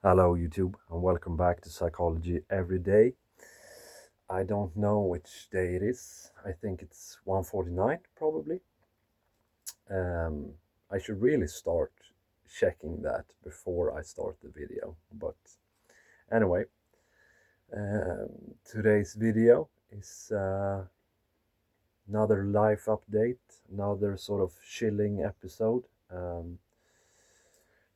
Hello YouTube and welcome back to Psychology Every Day. I don't know which day it is. I think it's 1:49 probably. I should really start checking that before I start the video. But anyway, today's video is another life update, another sort of chilling episode.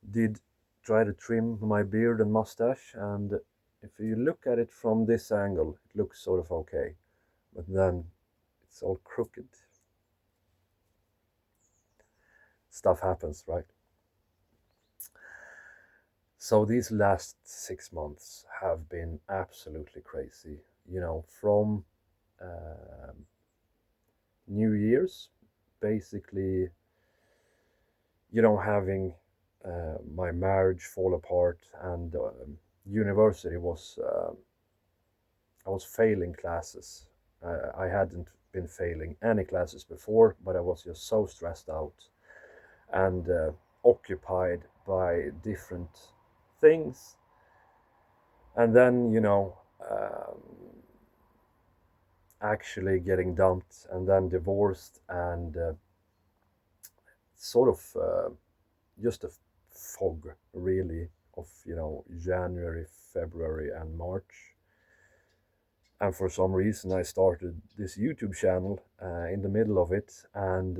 Did try to trim my beard and mustache, and if you look at it from this angle, it looks sort of okay, but then it's all crooked. Stuff happens, right? So these last 6 months have been absolutely crazy. From New Year's, basically, having my marriage fall apart, and university was I was failing classes. I hadn't been failing any classes before, but I was just so stressed out and occupied by different things. And then, actually getting dumped and then divorced, and sort of just a fog, really, of, January, February, and March. And for some reason, I started this YouTube channel in the middle of it, and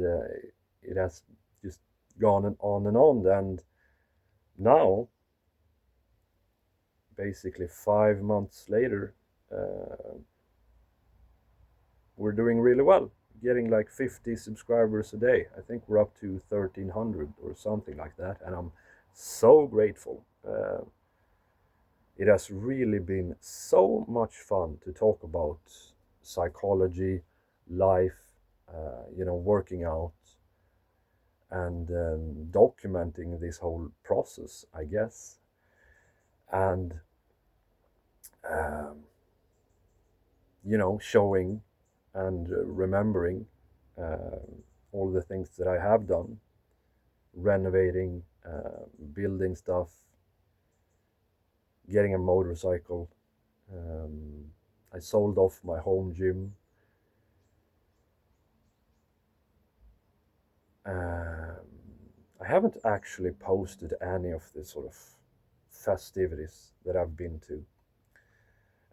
it has just gone on and on. And now, basically 5 months later, we're doing really well, getting like 50 subscribers a day. I think we're up to 1,300 or something like that, and I'm so grateful. It has really been so much fun to talk about psychology, life, working out, and documenting this whole process, I guess. And, um, showing and remembering all the things that I have done, renovating, building stuff, getting a motorcycle. I sold off my home gym. I haven't actually posted any of the sort of festivities that I've been to.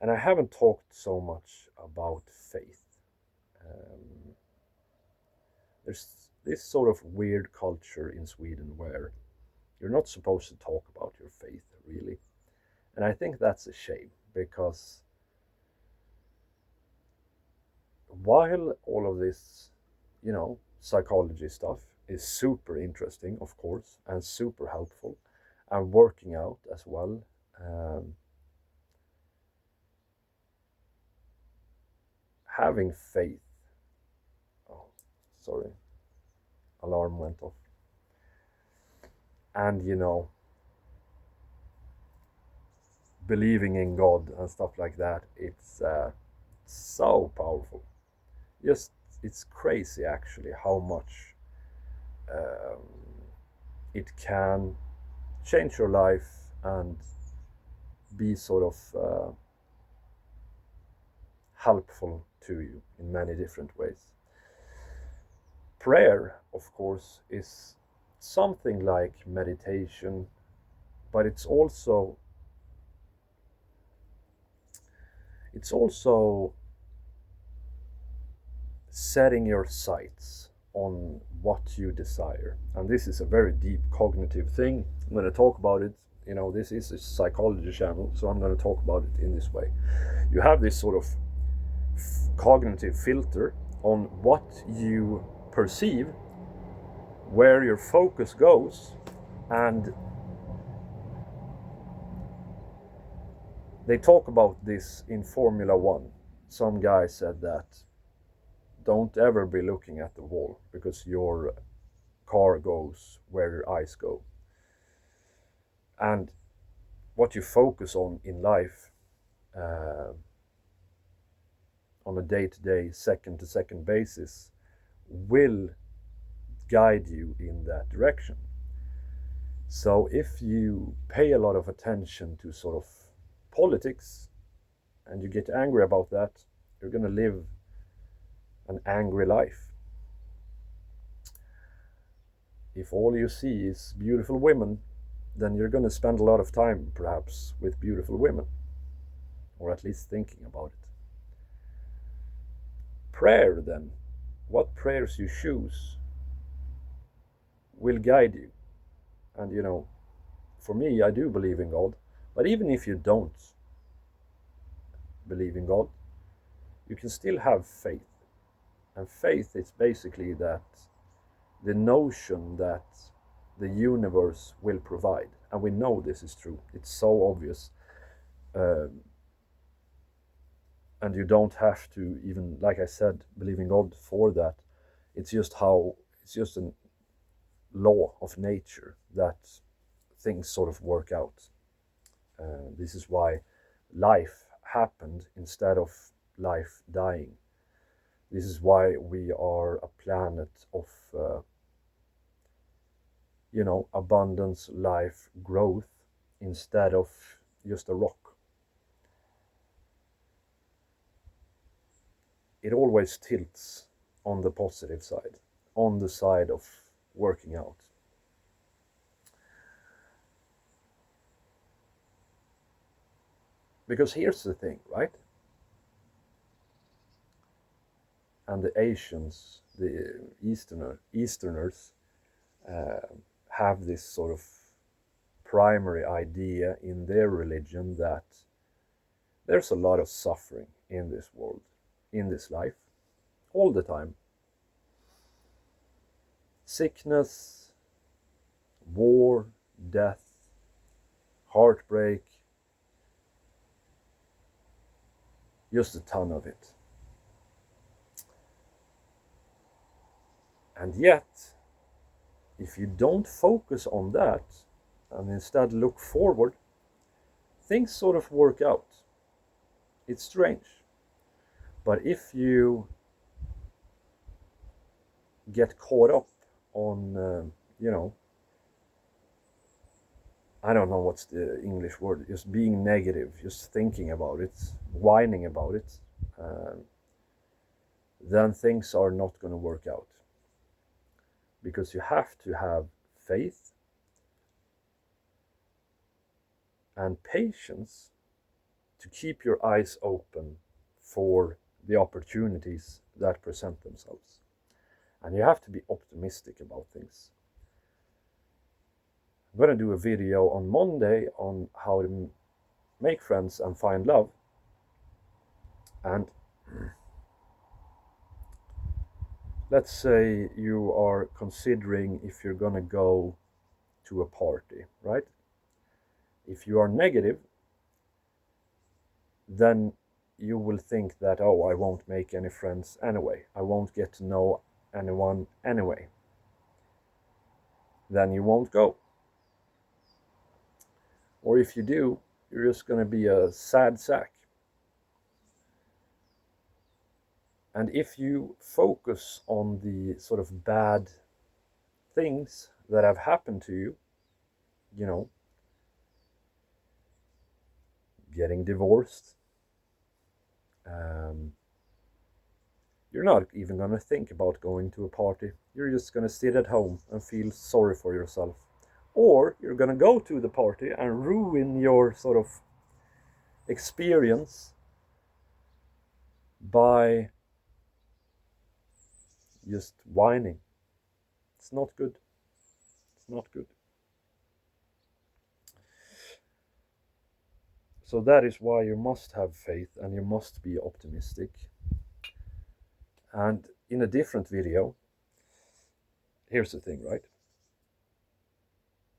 And I haven't talked so much about faith. There's this sort of weird culture in Sweden where you're not supposed to talk about your faith, really. And I think that's a shame, because while all of this, psychology stuff is super interesting, of course, and super helpful, and working out as well, having faith. Oh, sorry, alarm went off. And, believing in God and stuff like that, it's so powerful. Just, it's crazy actually how much um, it can change your life and be sort of helpful to you in many different ways. Prayer, of course, is something like meditation, but it's also setting your sights on what you desire. And this is a very deep cognitive thing. I'm going to talk about it. This is a psychology channel, so I'm going to talk about it in this way. You have this sort of cognitive filter on what you perceive, where your focus goes, and they talk about this in Formula One. Some guy said that don't ever be looking at the wall, because your car goes where your eyes go. And what you focus on in life, on a day-to-day, second-to-second basis, will guide you in that direction. So if you pay a lot of attention to sort of politics and you get angry about that, you're going to live an angry life. If all you see is beautiful women, then you're going to spend a lot of time perhaps with beautiful women, or at least thinking about it. Prayer, then, what prayers you choose will guide you. And for me, I do believe in God, but even if you don't believe in God, you can still have faith. And faith is basically that the notion that the universe will provide. And we know this is true. It's so obvious. And you don't have to even, like I said, believe in God for that. It's just a law of nature that things sort of work out. This is why life happened instead of life dying. This is why we are a planet of abundance, life, growth, instead of just a rock. It always tilts on the positive side, on the side of working out. Because here's the thing, right? And the Asians, the Easterners, have this sort of primary idea in their religion that there's a lot of suffering in this world, in this life, all the time. Sickness, war, death, heartbreak, just a ton of it. And yet, if you don't focus on that and instead look forward, things sort of work out. It's strange. But if you get caught up on, I don't know what's the English word, just being negative, just thinking about it, whining about it, then things are not going to work out. Because you have to have faith and patience to keep your eyes open for the opportunities that present themselves. And you have to be optimistic about things. I'm going to do a video on Monday on how to make friends and find love. And let's say you are considering if you're going to go to a party, right? If you are negative, then you will think that, oh, I won't make any friends anyway. I won't get to know anyone anyway. Then you won't go. Or if you do, you're just going to be a sad sack. And if you focus on the sort of bad things that have happened to you, getting divorced, you're not even going to think about going to a party. You're just going to sit at home and feel sorry for yourself. Or you're going to go to the party and ruin your sort of experience by just whining. It's not good. It's not good. So that is why you must have faith and you must be optimistic. And in a different video, here's the thing, right?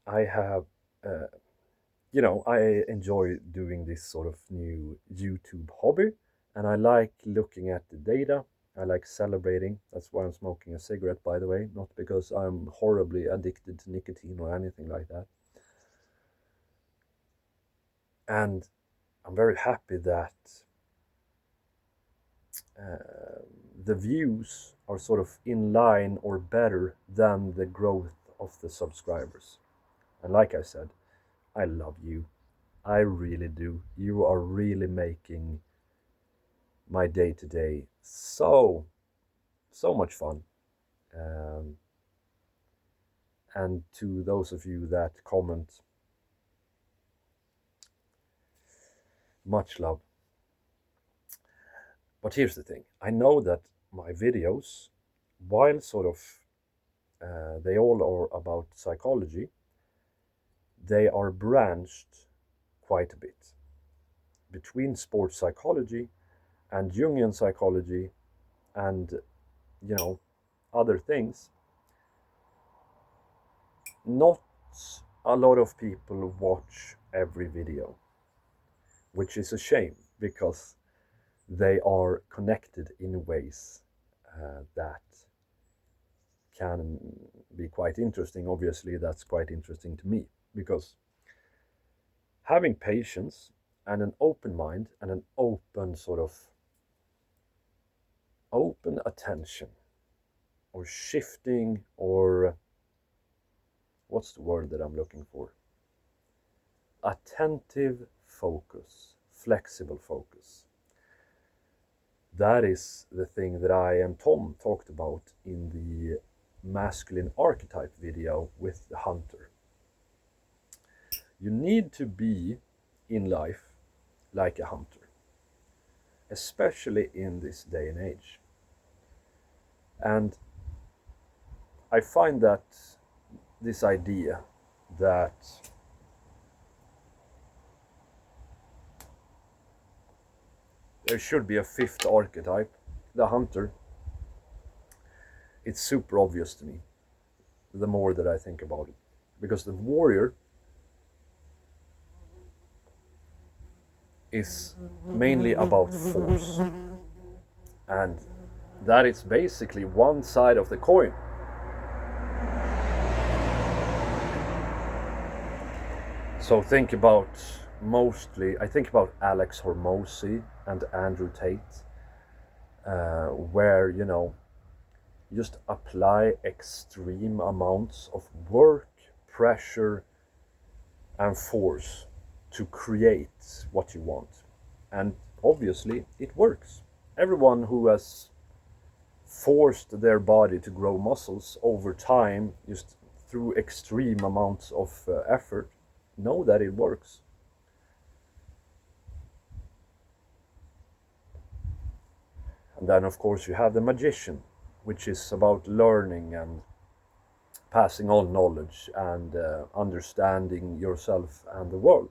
I have, I enjoy doing this sort of new YouTube hobby, and I like looking at the data. I like celebrating. That's why I'm smoking a cigarette, by the way, not because I'm horribly addicted to nicotine or anything like that. And I'm very happy that the views are sort of in line or better than the growth of the subscribers. And like I said, I love you. I really do. You are really making my day to day so much fun. Um, and to those of you that comment, much love. But here's the thing, I know that my videos, while sort of they all are about psychology, they are branched quite a bit between sports psychology and Jungian psychology and, you know, other things. Not a lot of people watch every video, which is a shame because they are connected in ways that can be quite interesting. Obviously, that's quite interesting to me because having patience and an open mind and an open sort of open attention or shifting, or what's the word that I'm looking for? Attentive focus, flexible focus. That is the thing that I and Tom talked about in the masculine archetype video with the hunter. You need to be in life like a hunter, especially in this day and age. And I find that this idea that there should be a fifth archetype, the hunter, it's super obvious to me the more that I think about it. Because the warrior is mainly about force. And that is basically one side of the coin. So I think about Alex Hormozy and Andrew Tate, where, you know, just apply extreme amounts of work, pressure, and force to create what you want. And obviously, it works. Everyone who has forced their body to grow muscles over time, just through extreme amounts of effort, know that it works. And then, of course, you have the magician, which is about learning and passing on knowledge and understanding yourself and the world.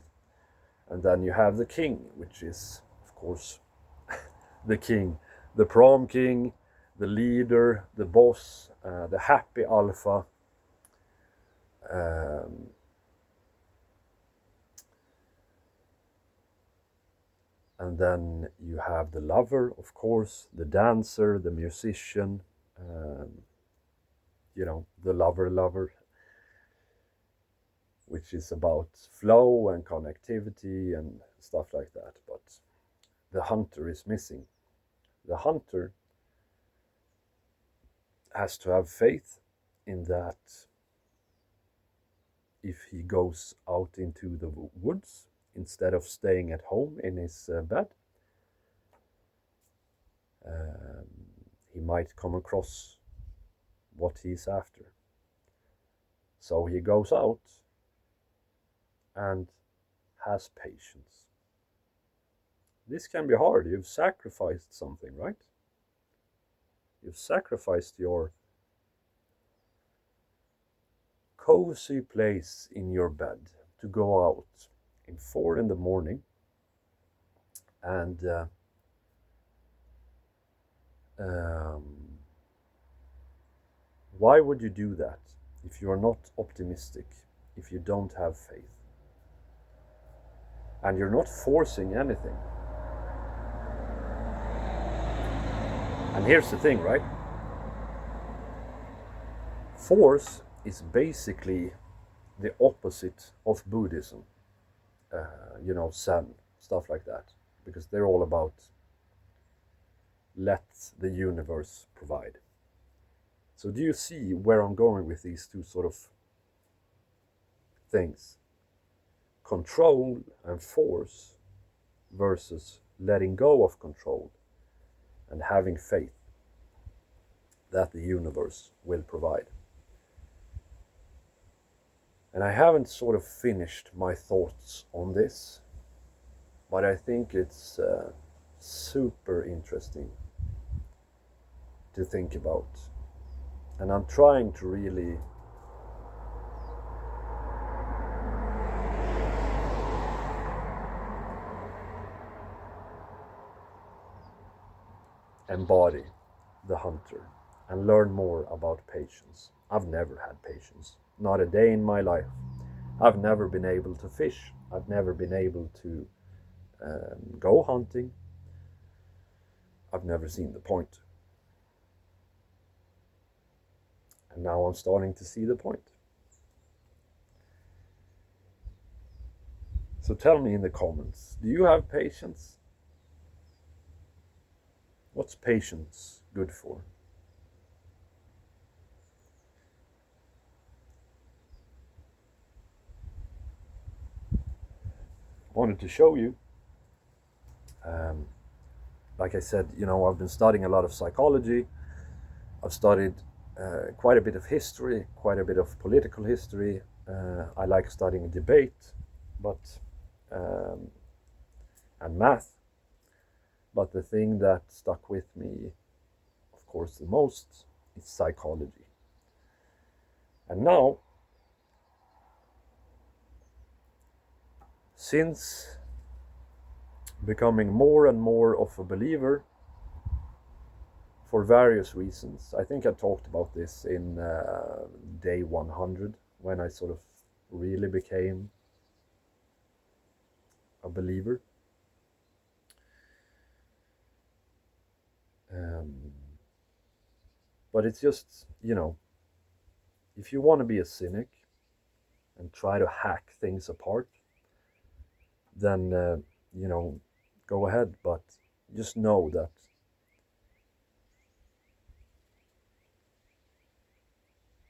And then you have the king, which is, of course, the king, the prom king, the leader, the boss, the happy alpha. And then you have the lover, of course, the dancer, the musician, you know, the lover, which is about flow and connectivity and stuff like that. But the hunter is missing. The hunter has to have faith in that if he goes out into the woods instead of staying at home in his bed, he might come across what he's after. So he goes out and has patience. This can be hard. You've sacrificed something, right? You've sacrificed your cozy place in your bed to go out in 4 in the morning and why would you do that if you're not optimistic, if you don't have faith? And you're not forcing anything. And here's the thing, right? Force is basically the opposite of Buddhism, you know, Zen, stuff like that, because they're all about let the universe provide. So do you see where I'm going with these two sort of things: control and force versus letting go of control and having faith that the universe will provide. And I haven't sort of finished my thoughts on this, but I think it's super interesting to think about. And I'm trying to really embody the hunter and learn more about patience. I've never had patience, not a day in my life. I've never been able to fish. I've never been able to go hunting. I've never seen the point. And now I'm starting to see the point. So tell me in the comments, do you have patience? What's patience good for? Wanted to show you. Like I said, I've been studying a lot of psychology. I've studied quite a bit of history, quite a bit of political history. I like studying debate, and math. But the thing that stuck with me, of course, the most is psychology. And now, since becoming more and more of a believer for various reasons, I think I talked about this in day 100, when I sort of really became a believer. But it's just, if you want to be a cynic and try to hack things apart, then, go ahead. But just know that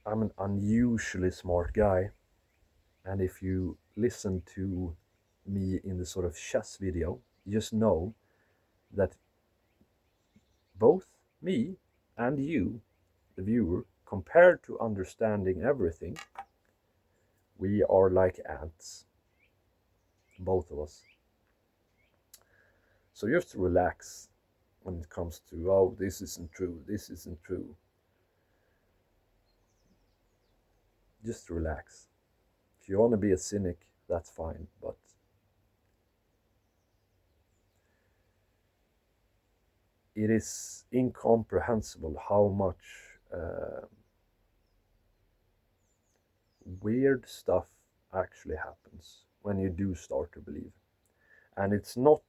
I'm an unusually smart guy. And if you listen to me in the sort of chess video, just know that both me and you, the viewer, compared to understanding everything, we are like ants, both of us. So just relax when it comes to, oh, this isn't true, this isn't true. Just relax. If you want to be a cynic, that's fine, but it is incomprehensible how much weird stuff actually happens when you do start to believe. And it's not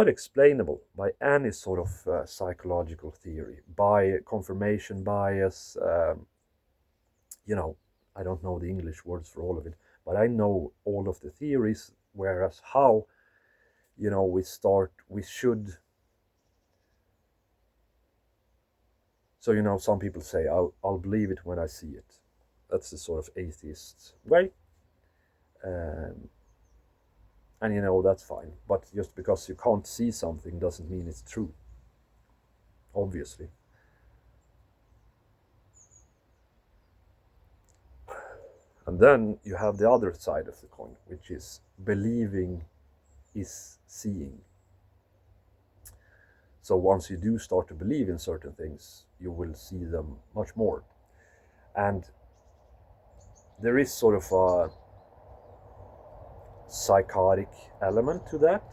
explainable by any sort of psychological theory, by confirmation bias. I don't know the English words for all of it, but I know all of the theories, whereas how, we should. So, some people say, I'll believe it when I see it. That's the sort of atheist way. And that's fine. But just because you can't see something doesn't mean it's true, obviously. And then you have the other side of the coin, which is believing is seeing. So once you do start to believe in certain things, you will see them much more. And there is sort of a psychotic element to that.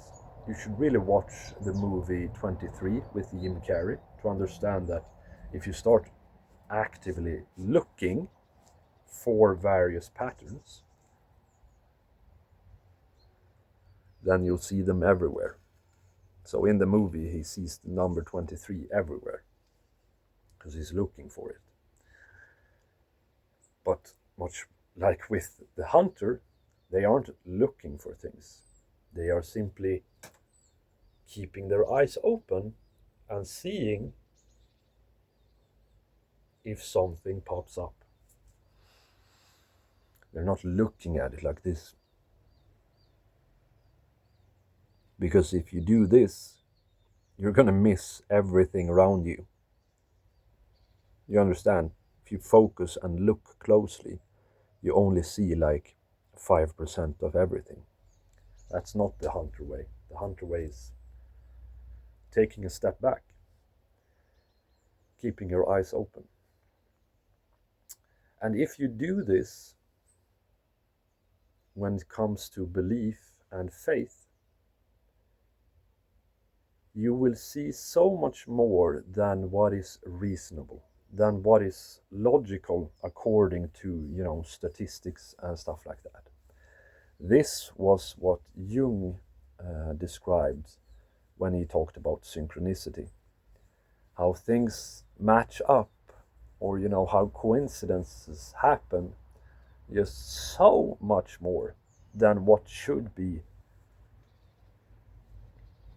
You should really watch the movie 23 with Jim Carrey to understand that if you start actively looking for various patterns, then you'll see them everywhere. So in the movie, he sees the number 23 everywhere because he's looking for it. But much like with the hunter, they aren't looking for things. They are simply keeping their eyes open and seeing if something pops up. They're not looking at it like this. Because if you do this, you're gonna miss everything around you. You understand? If you focus and look closely, you only see like 5% of everything. That's not the hunter way. The hunter way is taking a step back, keeping your eyes open. And if you do this, when it comes to belief and faith, you will see so much more than what is reasonable, than what is logical according to, statistics and stuff like that. This was what Jung described when he talked about synchronicity. How things match up, or how coincidences happen, just so much more than what should be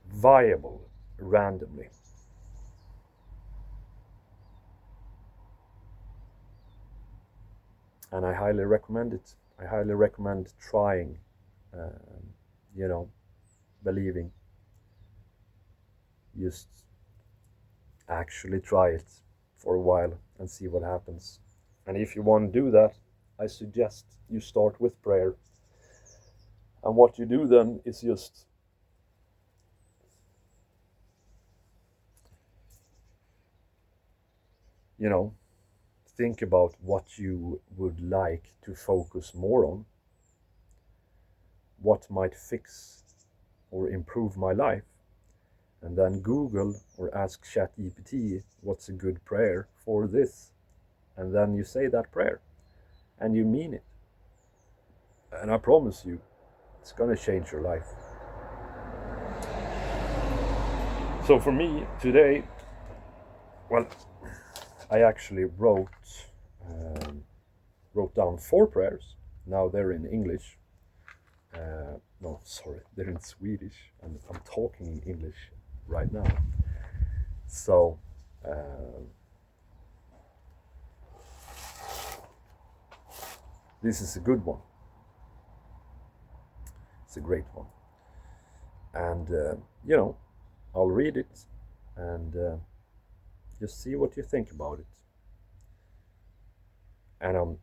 viable randomly. And I highly recommend it. I highly recommend trying, believing. Just actually try it for a while and see what happens. And if you want to do that, I suggest you start with prayer. And what you do then is just think about what you would like to focus more on, what might fix or improve my life, and then Google or ask ChatGPT what's a good prayer for this, and then you say that prayer and you mean it, and I promise you it's gonna change your life. So for me today, well, I actually wrote down 4 prayers. Now they're in English. No, sorry, they're in Swedish, and I'm talking in English right now. So this is a good one. It's a great one, and I'll read it and just see what you think about it. And I'm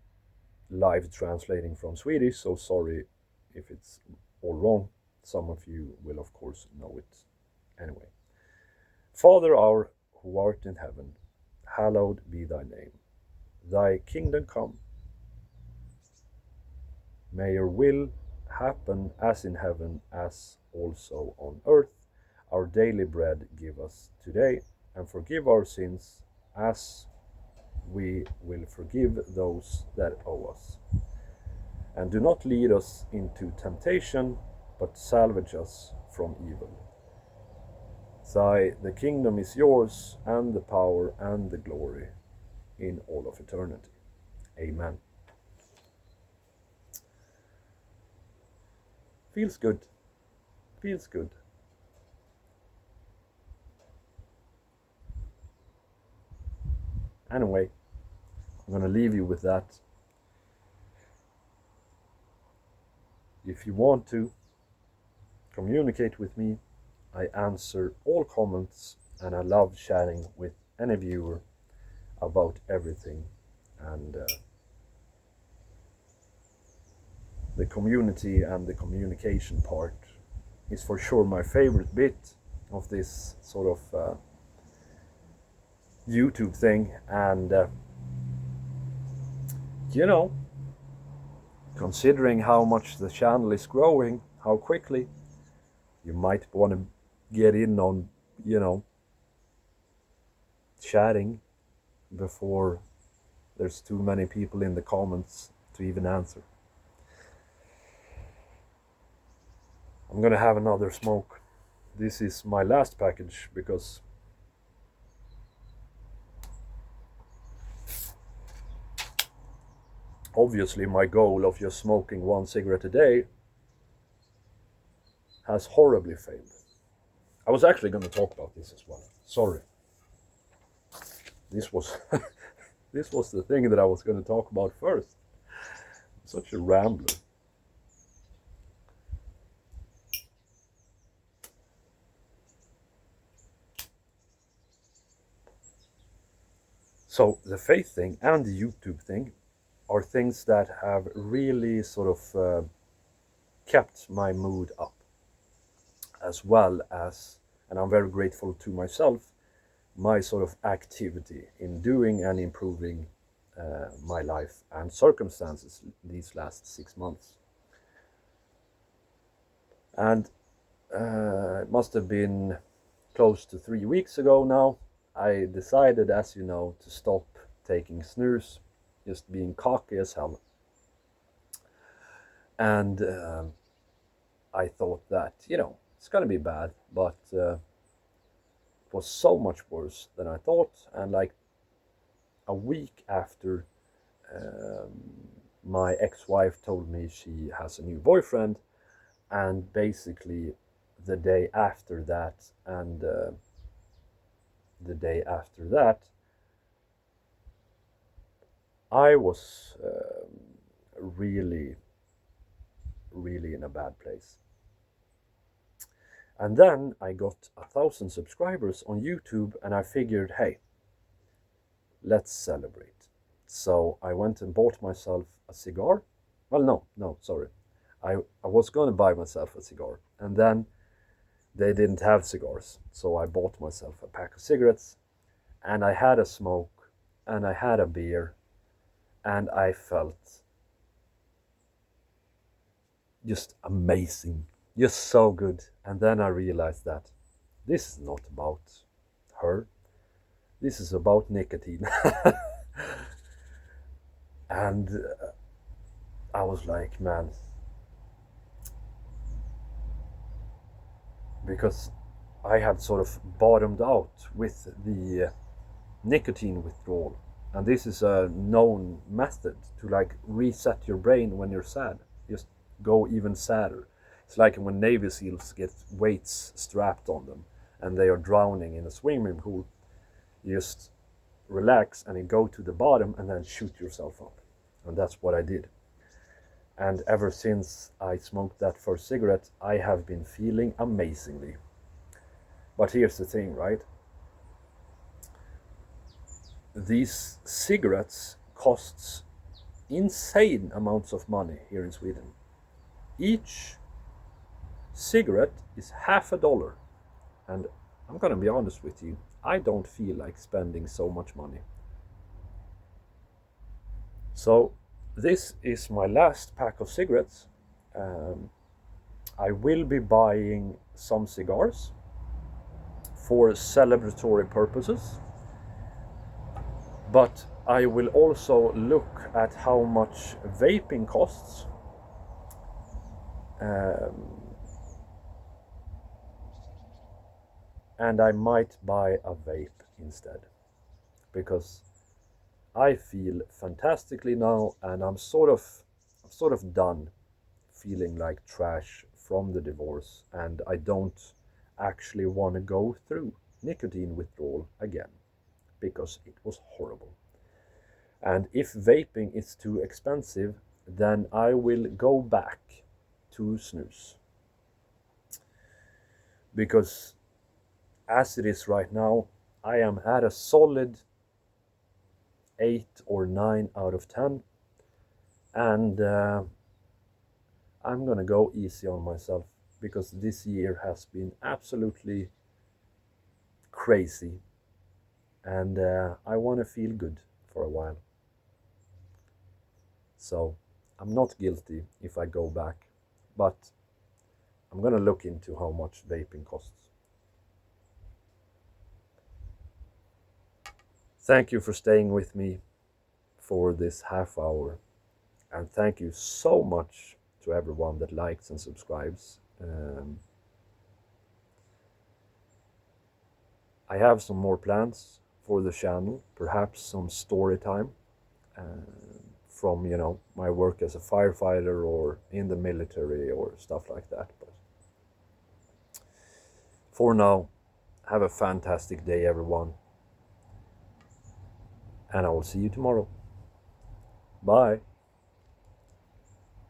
live translating from Swedish, so sorry if it's all wrong. Some of you will of course know it anyway. Father our who art in heaven, hallowed be thy name. Thy kingdom come. May your will happen as in heaven as also on earth. Our daily bread give us today, and forgive our sins as we will forgive those that owe us. And do not lead us into temptation, but salvage us from evil. The kingdom is yours, and the power and the glory in all of eternity. Amen. Feels good. Feels good. Anyway, I'm going to leave you with that. If you want to communicate with me, I answer all comments, and I love chatting with any viewer about everything. And the community and the communication part is for sure my favorite bit of this sort of YouTube thing. And considering how much the channel is growing, how quickly, you might want to get in on chatting before there's too many people in the comments to even answer. I'm gonna have another smoke. This is my last package because obviously my goal of just smoking 1 cigarette a day has horribly failed. I was actually going to talk about this as well. Sorry. This was this was the thing that I was going to talk about first. Such a rambler. So the faith thing and the YouTube thing are things that have really sort of kept my mood up, as well as, and I'm very grateful to myself, my sort of activity in doing and improving my life and circumstances these last 6 months. And it must have been close to 3 weeks ago now, I decided, as you know, to stop taking snooze, just being cocky as hell. And I thought that, it's gonna be bad, but it was so much worse than I thought. And like a week after my ex-wife told me she has a new boyfriend, and basically the day after that and the day after that, I was really, really in a bad place. And then I got 1,000 subscribers on YouTube, and I figured, hey, let's celebrate. So I went and bought myself a cigar. Well, no, sorry. I was going to buy myself a cigar, and then they didn't have cigars. So I bought myself a pack of cigarettes, and I had a smoke, and I had a beer, and I felt just amazing, just so good. And then I realized that this is not about her, this is about nicotine. And I was like, man, because I had sort of bottomed out with the nicotine withdrawal, and this is a known method to like reset your brain when you're sad. Just go even sadder. It's like when Navy SEALs get weights strapped on them and they are drowning in a swimming pool. You just relax and you go to the bottom and then shoot yourself up. And that's what I did. And ever since I smoked that first cigarette, I have been feeling amazingly. But here's the thing, right? These cigarettes costs insane amounts of money here in Sweden. Each cigarette is $50. And I'm gonna be honest with you, I don't feel like spending so much money. So this is my last pack of cigarettes. I will be buying some cigars for celebratory purposes, but I will also look at how much vaping costs. And I might buy a vape instead, because I feel fantastically now, and I'm sort of done feeling like trash from the divorce, and I don't actually want to go through nicotine withdrawal again, because it was horrible. And if vaping is too expensive, then I will go back to snus, because as it is right now, I am at a solid 8 or 9 out of 10, and I'm gonna go easy on myself, because this year has been absolutely crazy, and I want to feel good for a while. So I'm not guilty if I go back, but I'm gonna look into how much vaping costs. Thank you for staying with me for this half hour, and thank you so much to everyone that likes and subscribes. I have some more plans for the channel, perhaps some story time from my work as a firefighter or in the military or stuff like that. But for now, have a fantastic day, everyone, and I will see you tomorrow. Bye.